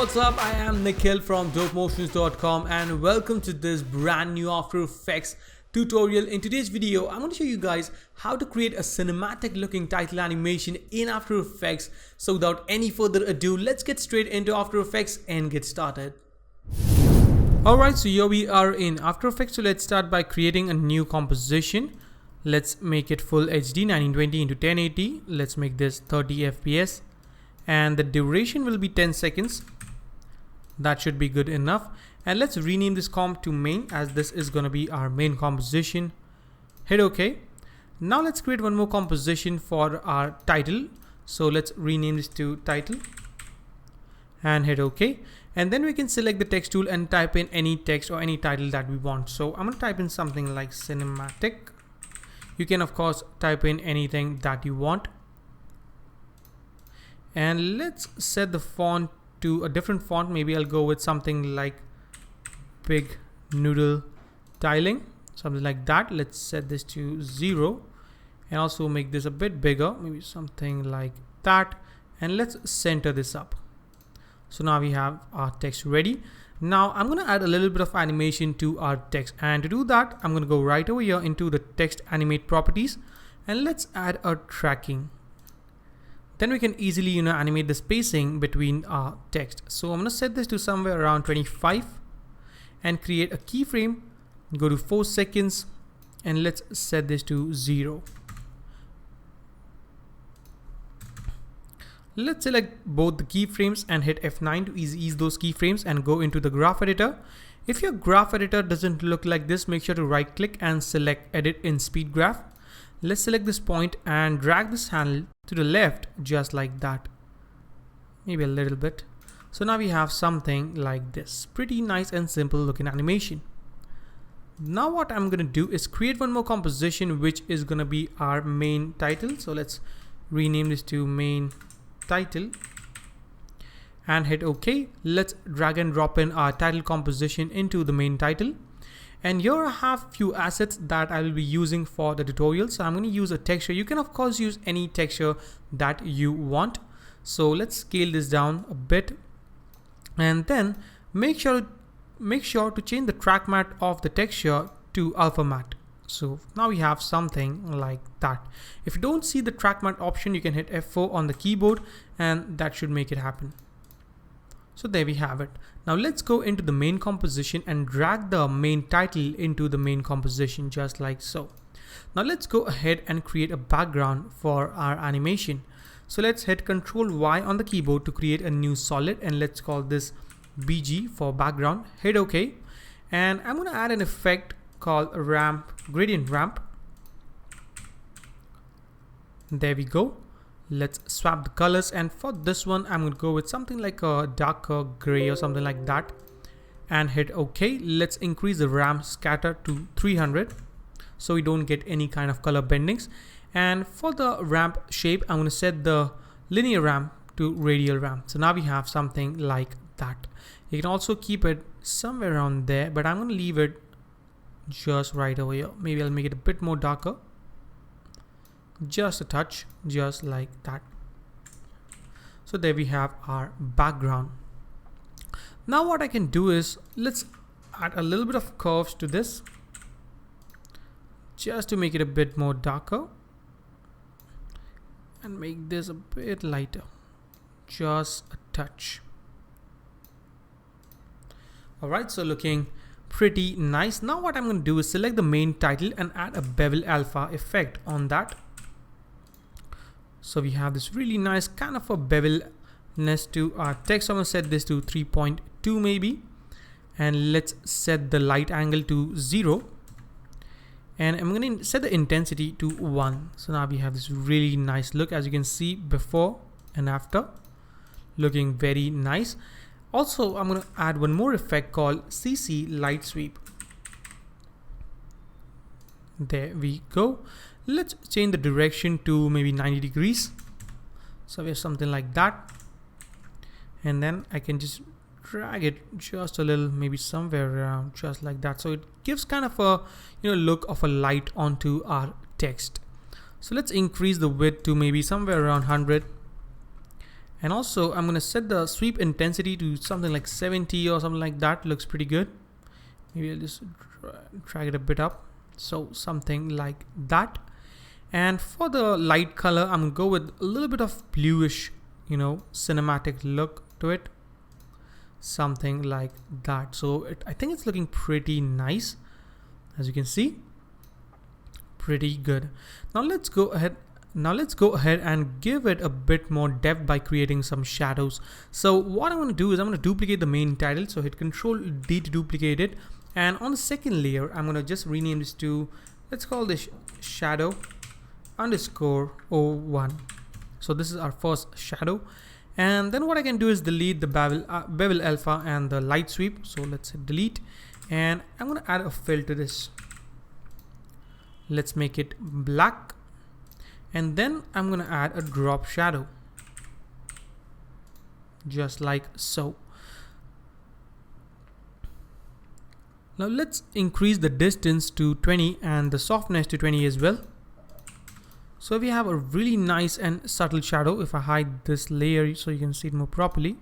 what's up? I am Nikhil from dopemotions.com and welcome to this brand new After Effects tutorial. In today's video, I'm going to show you guys how to create a cinematic looking title animation in After Effects. So without any further ado, let's get straight into After Effects and get started. Alright, so here we are in After Effects. So let's start by creating a new composition. Let's make it full HD 1920 into 1080. Let's make this 30 FPS. And the duration will be 10 seconds. That should be good enough. And let's rename this comp to main, as this is going to be our main composition. Hit OK. Now let's create one more composition for our title. So let's rename this to title and hit OK. And then we can select the text tool and type in any text or any title that we want. So I'm going to type in something like cinematic. You can of course type in anything that you want. And let's set the font to a different font. Maybe I'll go with something like Big Noodle Tiling, something like that. Let's set this to 0 and also make this a bit bigger, maybe something like that. And let's center this up. So now we have our text ready. Now I'm going to add a little bit of animation to our text, and to do that I'm going to go right over here into the text animate properties and let's add a tracking. Then we can easily animate the spacing between our text. So I'm going to set this to somewhere around 25 and create a keyframe. Go to 4 seconds and let's set this to 0. Let's select both the keyframes and hit F9 to ease those keyframes and go into the graph editor. If your graph editor doesn't look like this, make sure to right click and select edit in speed graph. Let's select this point and drag this handle to the left just like that. Maybe a little bit. So now we have something like this. Pretty nice and simple looking animation. Now what I'm going to do is create one more composition, which is going to be our main title. So let's rename this to main title and hit OK. Let's drag and drop in our title composition into the main title. And here I have few assets that I will be using for the tutorial. So I'm going to use a texture. You can of course use any texture that you want. So let's scale this down a bit and then make sure to change the track matte of the texture to alpha matte. So now we have something like that. If you don't see the track matte option, you can hit F4 on the keyboard and that should make it happen. So there we have it. Now let's go into the main composition and drag the main title into the main composition just like so. Now let's go ahead and create a background for our animation. So let's hit Ctrl Y on the keyboard to create a new solid and let's call this BG for background. Hit OK. And I'm going to add an effect called ramp, gradient ramp. There we go. Let's swap the colors, and for this one I'm going to go with something like a darker gray or something like that and hit OK. Let's increase the ramp scatter to 300 so we don't get any kind of color bendings. And for the ramp shape, I'm going to set the linear ramp to radial ramp. So now we have something like that. You can also keep it somewhere around there, but I'm going to leave it just right over here. Maybe I'll make it a bit more darker. Just a touch, just like that. So there we have our background. Now what I can do is let's add a little bit of curves to this just to make it a bit more darker and make this a bit lighter, just a touch. Alright, so looking pretty nice. Now what I'm going to do is select the main title and add a bevel alpha effect on that. So we have this really nice kind of a bevelness to our text. I'm going to set this to 3.2 maybe. And let's set the light angle to 0. And I'm going to set the intensity to 1. So now we have this really nice look, as you can see before and after. Looking very nice. Also, I'm going to add one more effect called CC light sweep. There we go. Let's change the direction to maybe 90 degrees. So we have something like that. And then I can just drag it just a little, maybe somewhere around just like that. So it gives kind of a look of a light onto our text. So let's increase the width to maybe somewhere around 100. And also I'm going to set the sweep intensity to something like 70 or something like that. Looks pretty good. Maybe I'll just drag it a bit up. So something like that. And for the light color, I'm going to go with a little bit of bluish, cinematic look to it. Something like that. So I think it's looking pretty nice. As you can see, pretty good. Now let's go ahead and give it a bit more depth by creating some shadows. So what I'm going to do is I'm going to duplicate the main title. So hit Control D to duplicate it. And on the second layer, I'm going to just rename this to, let's call this shadow underscore 01. So this is our first shadow. And then what I can do is delete the bevel alpha and the light sweep. So let's hit delete. And I'm going to add a fill to this. Let's make it black. And then I'm going to add a drop shadow. Just like so. Now let's increase the distance to 20 and the softness to 20 as well. So we have a really nice and subtle shadow. If I hide this layer so you can see it more properly.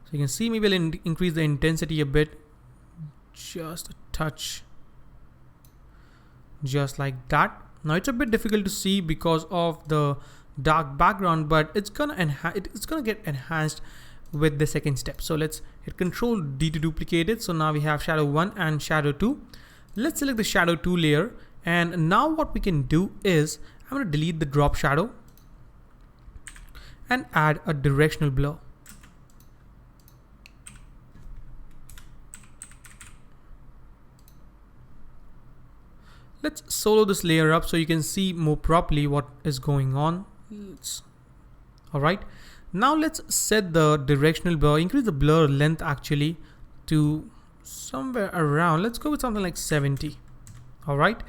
So you can see maybe I'll increase the intensity a bit. Just a touch. Just like that. Now it's a bit difficult to see because of the dark background, but it's gonna get enhanced with the second step. So let's hit Control D to duplicate it. So now we have shadow 1 and shadow 2. Let's select the shadow 2 layer. And now what we can do is I'm going to delete the drop shadow and add a directional blur. Let's solo this layer up so you can see more properly what is going on. Alright. Now let's set the directional blur, increase the blur length actually to somewhere around, let's go with something like 70. Alright.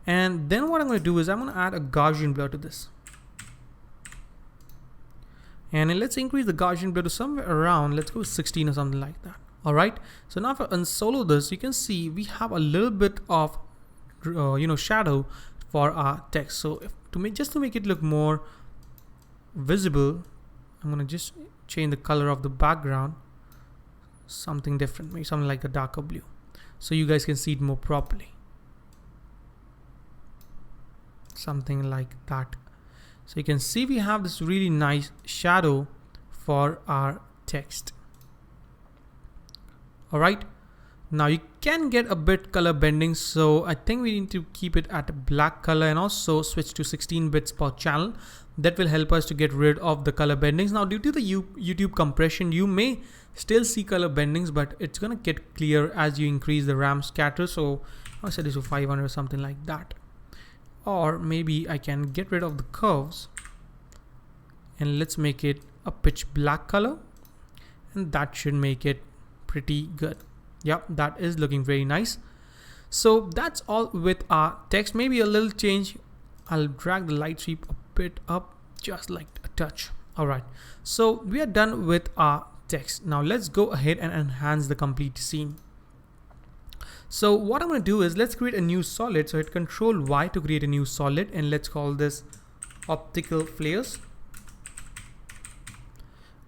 And then what I'm going to do is I'm going to add a Gaussian blur to this. And then let's increase the Gaussian blur to somewhere around, let's go with 16 or something like that. Alright. So now if I unsolo this, you can see we have a little bit of shadow for our text. So just to make it look more visible, I'm going to just change the color of the background, something different, maybe something like a darker blue, so you guys can see it more properly. Something like that. So you can see we have this really nice shadow for our text. Alright. Now you can get a bit color bending, so I think we need to keep it at a black color and also switch to 16 bits per channel. That will help us to get rid of the color bendings. Now due to the YouTube compression, you may still see color bendings, but it's gonna get clear as you increase the RAM scatter. So I'll set this to 500 or something like that. Or maybe I can get rid of the curves and let's make it a pitch black color, and that should make it pretty good. Yep, that is looking very nice. So that's all with our text. Maybe a little change. I'll drag the light sweep a bit up, just like a touch. All right, so we are done with our text. Now let's go ahead and enhance the complete scene. So what I'm going to do is let's create a new solid. So hit Control Y to create a new solid, and let's call this Optical Flares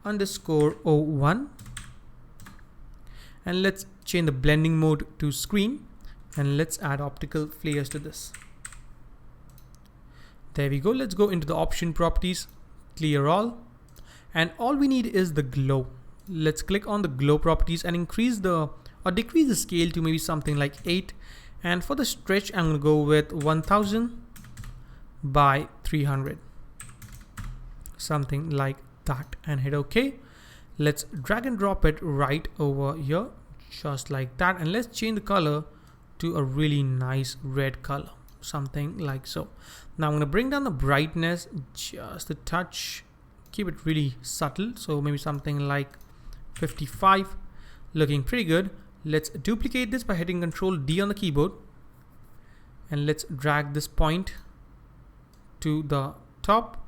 underscore 01. And let's change the blending mode to screen, and let's add optical flares to this. There we go. Let's go into the option properties, clear all, and all we need is the glow. Let's click on the glow properties and increase the or decrease the scale to maybe something like 8. And for the stretch, I'm going to go with 1000 by 300, something like that, and hit OK. Let's drag and drop it right over here, just like that. And let's change the color to a really nice red color, something like so. Now I'm going to bring down the brightness just a touch, keep it really subtle. So maybe something like 55, looking pretty good. Let's duplicate this by hitting Control D on the keyboard. And let's drag this point to the top.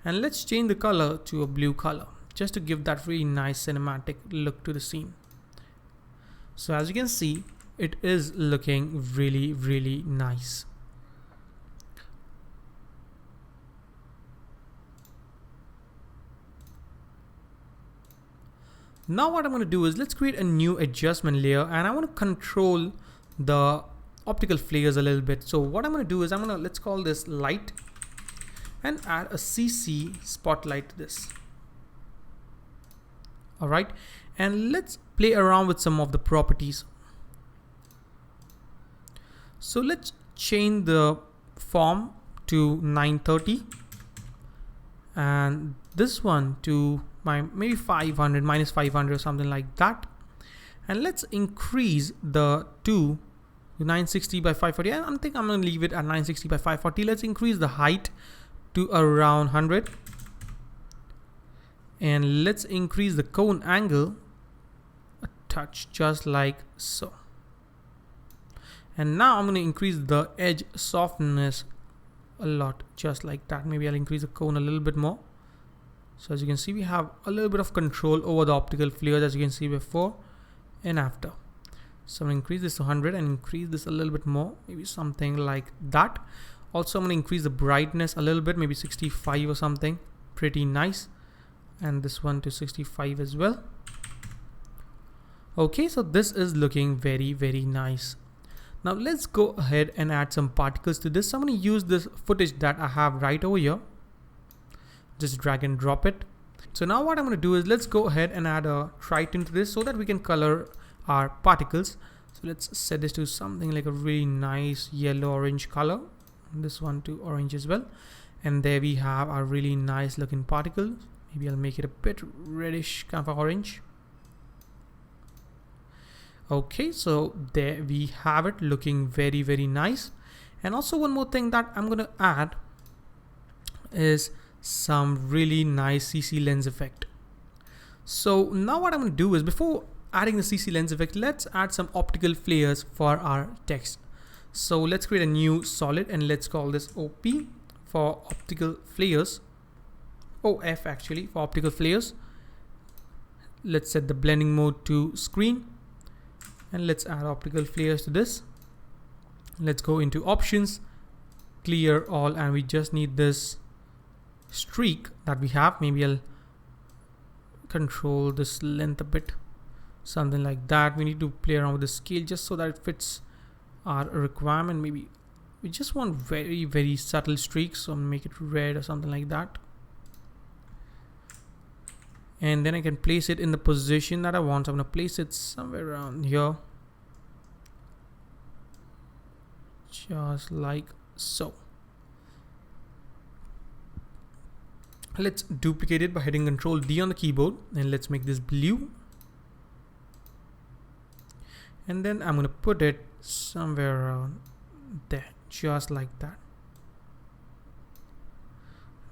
And let's change the color to a blue color, just to give that really nice cinematic look to the scene. So as you can see, it is looking really, really nice. Now what I'm going to do is let's create a new adjustment layer, and I want to control the optical flares a little bit. So what I'm going to do is let's call this light and add a CC spotlight to this. All right, and let's play around with some of the properties. So let's change the form to 930 and this one to maybe 500, minus 500 or something like that. And let's increase the 2 to 960 by 540. I think I'm going to leave it at 960 by 540. Let's increase the height to around 100. And let's increase the cone angle a touch, just like so. And now I'm going to increase the edge softness a lot, just like that. Maybe I'll increase the cone a little bit more. So as you can see, we have a little bit of control over the optical flares, as you can see before and after. So I'm going to increase this to 100 and increase this a little bit more, maybe something like that. Also, I'm going to increase the brightness a little bit, maybe 65 or something. Pretty nice. And this one to 65 as well. Okay, so this is looking very, very nice. Now let's go ahead and add some particles to this. So I'm going to use this footage that I have right over here. Just drag and drop it. So now what I'm going to do is let's go ahead and add a Triton to this so that we can color our particles. So let's set this to something like a really nice yellow orange color. This one to orange as well. And there we have our really nice looking particles. Maybe I'll make it a bit reddish kind of orange. Okay, so there we have it, looking very, very nice. And also one more thing that I'm going to add is some really nice CC lens effect. So now what I'm going to do is, before adding the CC lens effect, let's add some optical flares for our text. So let's create a new solid and let's call this OP for optical flares. OF actually for optical flares. Let's set the blending mode to screen and let's add optical flares to this. Let's go into options, clear all, and we just need this streak that we have. Maybe I'll control this length a bit, something like that. We need to play around with the scale just so that it fits our requirement. Maybe we just want very, very subtle streaks, so make it red or something like that. And then I can place it in the position that I want. So I'm going to place it somewhere around here, just like so. Let's duplicate it by hitting Control D on the keyboard, and let's make this blue. And then I'm going to put it somewhere around there, just like that.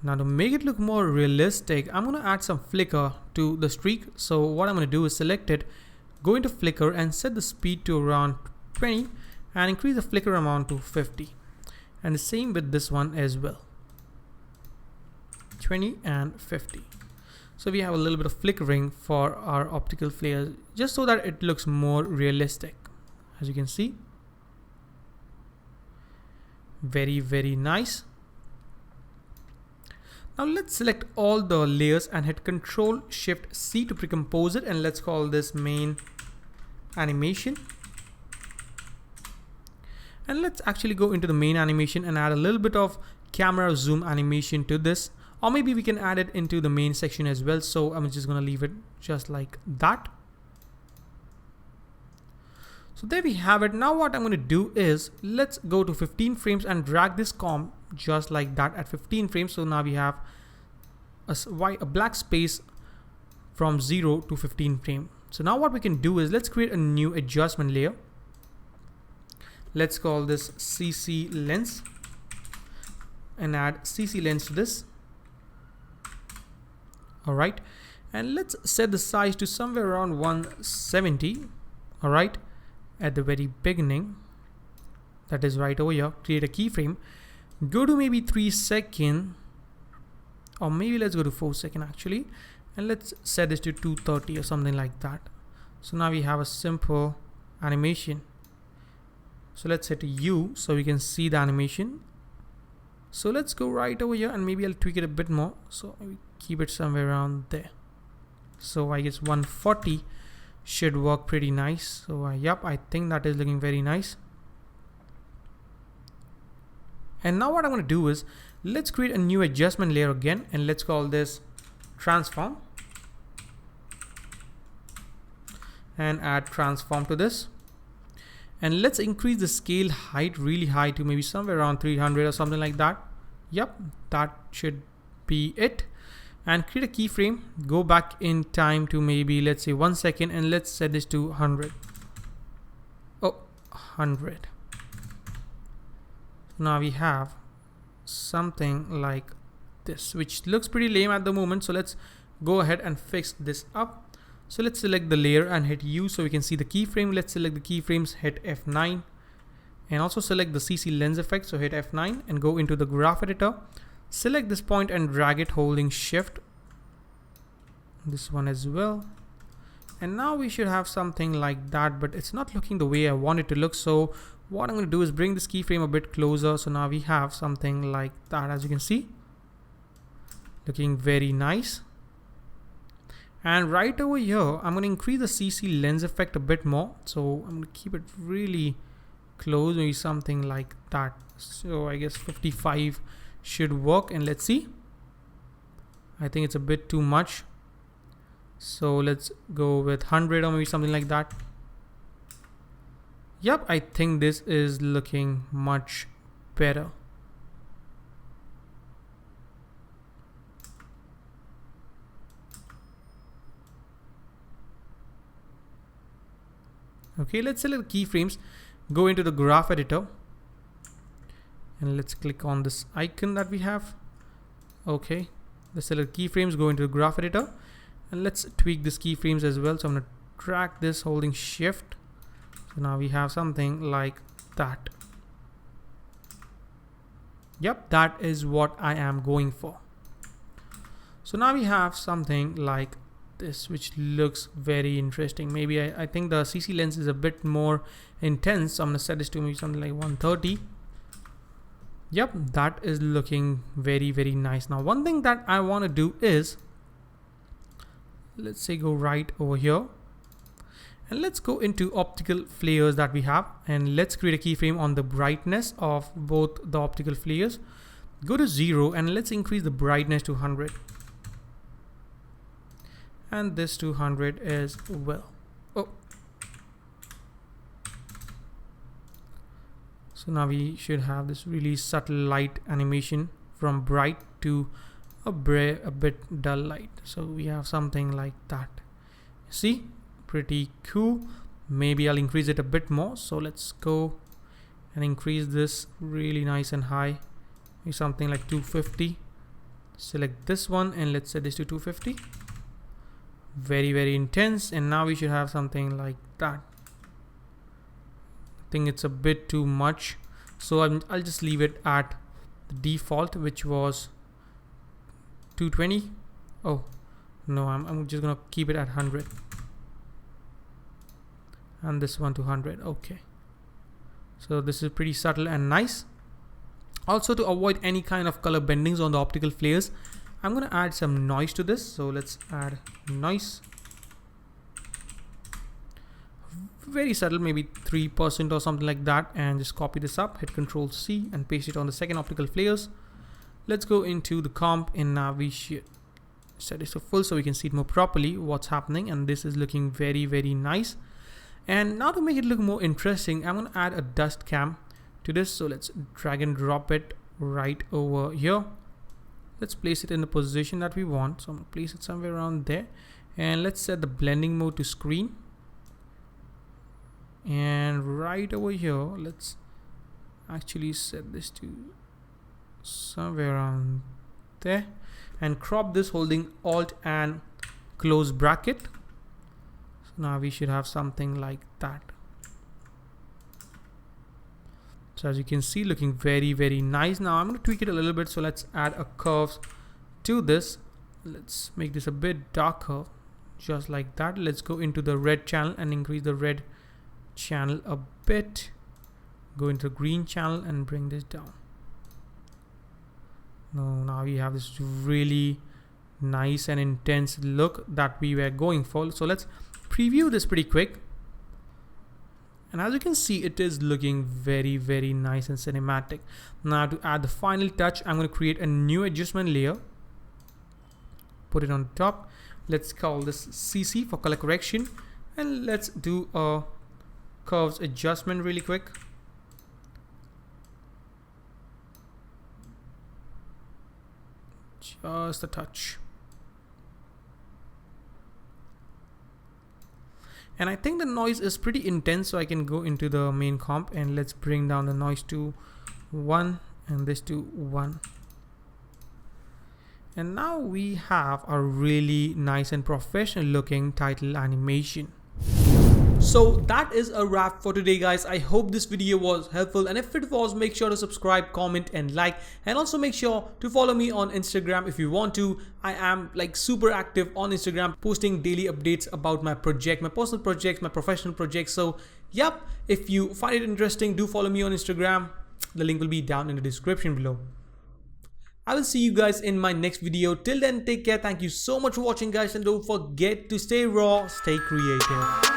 Now to make it look more realistic, I'm going to add some flicker to the streak. So what I'm going to do is select it, go into flicker and set the speed to around 20 and increase the flicker amount to 50. And the same with this one as well, 20 and 50. So we have a little bit of flickering for our optical flares, just so that it looks more realistic. As you can see, very, very nice. Now let's select all the layers and hit Control Shift C to pre-compose it, and let's call this main animation. And let's actually go into the main animation and add a little bit of camera zoom animation to this, or maybe we can add it into the main section as well. So I'm just going to leave it just like that. So there we have it. Now what I'm going to do is let's go to 15 frames and drag this comp just like that at 15 frames. So now we have a black space from 0 to 15 frame. So now what we can do is let's create a new adjustment layer. Let's call this CC lens and add CC lens to this. All right, and let's set the size to somewhere around 170. All right, at the very beginning, that is right over here. Create a keyframe, go to maybe 3 seconds, or maybe let's go to 4 seconds actually, and let's set this to 230 or something like that. So now we have a simple animation. So let's hit U so we can see the animation. So let's go right over here and maybe I'll tweak it a bit more. So maybe keep it somewhere around there. So I guess 140 should work pretty nice. So yep, I think that is looking very nice. And now what I'm going to do is, let's create a new adjustment layer again, and let's call this transform, and add transform to this. And let's increase the scale height really high to maybe somewhere around 300 or something like that. Yep, that should be it. And create a keyframe, go back in time to maybe, let's say 1 second, and let's set this to 100. Oh, 100. Now we have something like this, which looks pretty lame at the moment. So let's go ahead and fix this up. So let's select the layer and hit U so we can see the keyframe. Let's select the keyframes, hit F9, and also select the CC lens effect. So hit F9 and go into the graph editor. Select this point and drag it holding shift. This one as well. And now we should have something like that, but it's not looking the way I want it to look. So what I'm going to do is bring this keyframe a bit closer. So now we have something like that, as you can see, looking very nice. And right over here, I'm going to increase the CC lens effect a bit more. So I'm going to keep it really close, maybe something like that. So I guess 55 should work, and let's see. I think it's a bit too much. So let's go with 100 or maybe something like that. Yep, I think this is looking much better. Okay, let's select keyframes, go into the graph editor, and let's click on this icon that we have. Okay, let's select keyframes, go into the graph editor, and let's tweak this keyframes as well. So I'm going to drag this holding shift. So now we have something like that. Yep, that is what I am going for. So now we have something like this, which looks very interesting. Maybe I think the CC lens is a bit more intense. So I'm going to set this to maybe something like 130. Yep, that is looking very, very nice. Now, one thing that I want to do is, let's say go right over here, and let's go into optical flares that we have, and let's create a keyframe on the brightness of both the optical flares. Go to 0 and let's increase the brightness to 100. And this 200 as well. Oh. So now we should have this really subtle light animation from bright to a bit dull light. So we have something like that. See, pretty cool. Maybe I'll increase it a bit more. So let's go and increase this really nice and high. Maybe something like 250. Select this one and let's set this to 250. Very, very intense. And now we should have something like that. I think it's a bit too much, so I'll just leave it at the default, which was 220. Oh no, I'm just gonna keep it at 100, and this one to 100. Okay, so this is pretty subtle and nice. Also, to avoid any kind of color bendings on the optical flares, I'm gonna add some noise to this. So let's add noise. Very subtle, maybe 3% or something like that, and just copy this up, hit Ctrl C and paste it on the second optical flares. Let's go into the comp, and now we should set it to full so we can see it more properly what's happening, and this is looking very, very nice. And now to make it look more interesting, I'm going to add a dust cam to this. So let's drag and drop it right over here. Let's place it in the position that we want. So I'm going to place it somewhere around there, and let's set the blending mode to screen. And right over here, let's actually set this to somewhere around there, and crop this holding Alt and close bracket. So now we should have something like that. So as you can see, looking very, very nice. Now I'm going to tweak it a little bit. So let's add a curve to this. Let's make this a bit darker, just like that. Let's go into the red channel and increase the red channel a bit. Go into the green channel and bring this down. Now we have this really nice and intense look that we were going for. So let's preview this pretty quick. And as you can see, it is looking very, very nice and cinematic. Now to add the final touch, I'm going to create a new adjustment layer. Put it on top. Let's call this CC for color correction. And let's do a curves adjustment really quick. Just a touch. And I think the noise is pretty intense, so I can go into the main comp and let's bring down the noise to 1 and this to 1. And now we have a really nice and professional looking title animation. So that is a wrap for today, guys. I hope this video was helpful, and if it was, make sure to subscribe, comment and like, and also make sure to follow me on Instagram if you want to. I am like super active on Instagram, posting daily updates about my project, my personal projects, my professional projects. So yep, if you find it interesting, do follow me on Instagram. The link will be down in the description below. I will see you guys in my next video. Till then, take care. Thank you so much for watching, guys, and don't forget to stay raw, stay creative.